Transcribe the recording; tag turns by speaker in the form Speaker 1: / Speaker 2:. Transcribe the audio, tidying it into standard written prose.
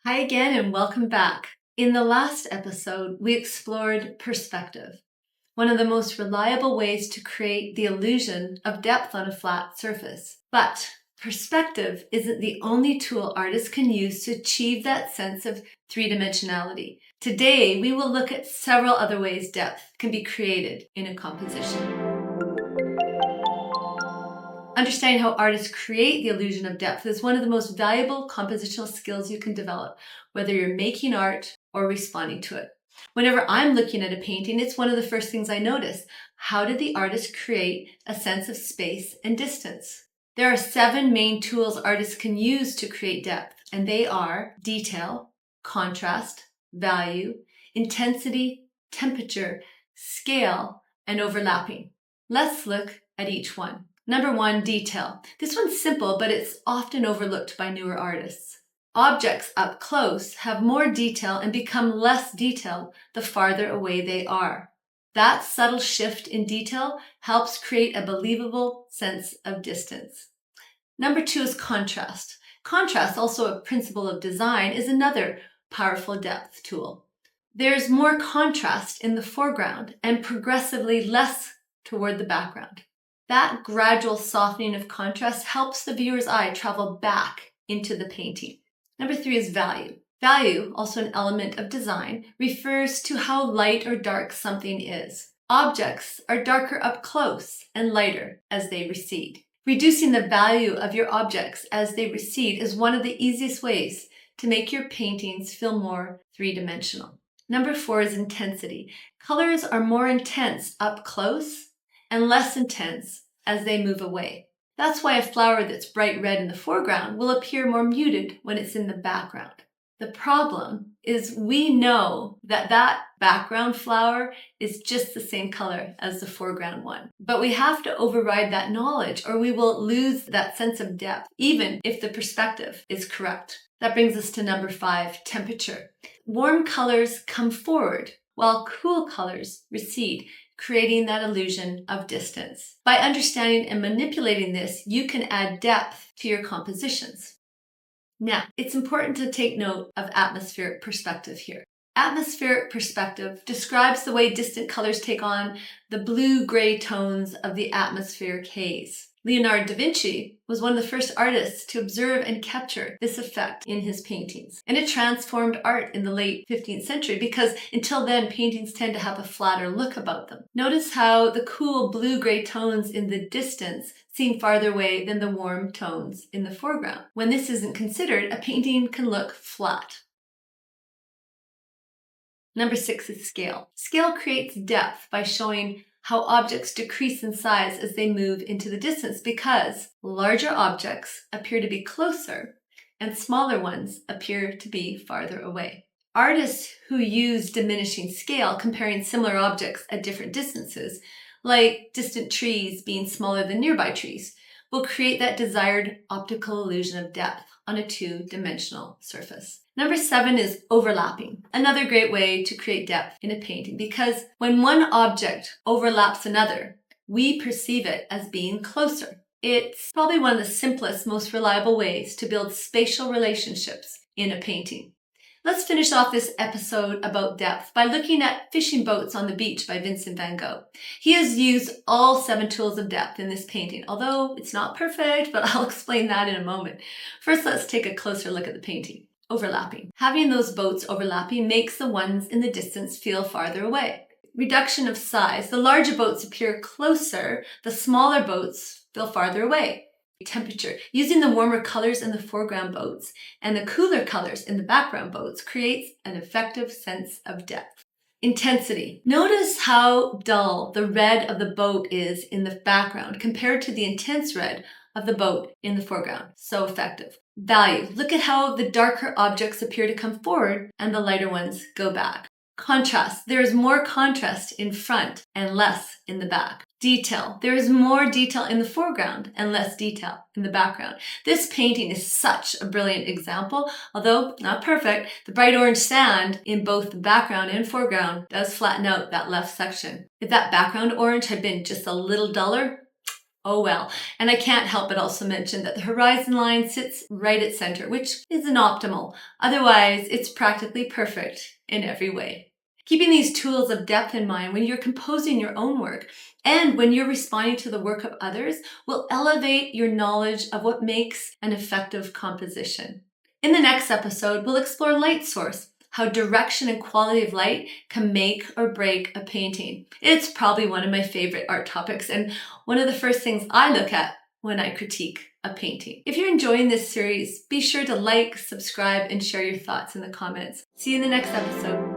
Speaker 1: Hi again and welcome back. In the last episode, we explored perspective, one of the most reliable ways to create the illusion of depth on a flat surface. But perspective isn't the only tool artists can use to achieve that sense of three-dimensionality. Today, we will look at several other ways depth can be created in a composition. Understanding how artists create the illusion of depth is one of the most valuable compositional skills you can develop, whether you're making art or responding to it. Whenever I'm looking at a painting, it's one of the first things I notice. How did the artist create a sense of space and distance? There are 7 main tools artists can use to create depth, and they are detail, contrast, value, intensity, temperature, scale, and overlapping. Let's look at each one. Number 1, detail. This one's simple, but it's often overlooked by newer artists. Objects up close have more detail and become less detailed the farther away they are. That subtle shift in detail helps create a believable sense of distance. Number 2 is contrast. Contrast, also a principle of design, is another powerful depth tool. There's more contrast in the foreground and progressively less toward the background. That gradual softening of contrast helps the viewer's eye travel back into the painting. Number 3 is value. Value, also an element of design, refers to how light or dark something is. Objects are darker up close and lighter as they recede. Reducing the value of your objects as they recede is one of the easiest ways to make your paintings feel more three-dimensional. Number 4 is intensity. Colors are more intense up close and less intense as they move away. That's why a flower that's bright red in the foreground will appear more muted when it's in the background. The problem is we know that background flower is just the same color as the foreground one. But we have to override that knowledge or we will lose that sense of depth, even if the perspective is correct. That brings us to number 5, temperature. Warm colors come forward while cool colors recede, creating that illusion of distance. By understanding and manipulating this, you can add depth to your compositions. Now, it's important to take note of atmospheric perspective here. Atmospheric perspective describes the way distant colors take on the blue-gray tones of the atmospheric haze. Leonardo da Vinci was one of the first artists to observe and capture this effect in his paintings. And it transformed art in the late 15th century because until then, paintings tend to have a flatter look about them. Notice how the cool blue-gray tones in the distance seem farther away than the warm tones in the foreground. When this isn't considered, a painting can look flat. Number 6 is scale. Scale creates depth by showing how objects decrease in size as they move into the distance because larger objects appear to be closer and smaller ones appear to be farther away. Artists who use diminishing scale, comparing similar objects at different distances, like distant trees being smaller than nearby trees, will create that desired optical illusion of depth on a two-dimensional surface. Number 7 is overlapping, another great way to create depth in a painting because when one object overlaps another, we perceive it as being closer. It's probably one of the simplest, most reliable ways to build spatial relationships in a painting. Let's finish off this episode about depth by looking at Fishing Boats on the Beach by Vincent van Gogh. He has used all 7 tools of depth in this painting, although it's not perfect, but I'll explain that in a moment. First, let's take a closer look at the painting. Overlapping. Having those boats overlapping makes the ones in the distance feel farther away. Reduction of size. The larger boats appear closer, the smaller boats feel farther away. Temperature. Using the warmer colors in the foreground boats and the cooler colors in the background boats creates an effective sense of depth. Intensity. Notice how dull the red of the boat is in the background compared to the intense red of the boat in the foreground. So effective. Value. Look at how the darker objects appear to come forward and the lighter ones go back. Contrast. There is more contrast in front and less in the back. Detail. There is more detail in the foreground and less detail in the background. This painting is such a brilliant example. Although not perfect, the bright orange sand in both the background and foreground does flatten out that left section. If that background orange had been just a little duller, Oh well. And I can't help but also mention that the horizon line sits right at center, which isn't optimal. Otherwise, it's practically perfect in every way. Keeping these tools of depth in mind when you're composing your own work and when you're responding to the work of others will elevate your knowledge of what makes an effective composition. In the next episode, we'll explore light source, how direction and quality of light can make or break a painting. It's probably one of my favorite art topics and one of the first things I look at when I critique a painting. If you're enjoying this series, be sure to like, subscribe, and share your thoughts in the comments. See you in the next episode.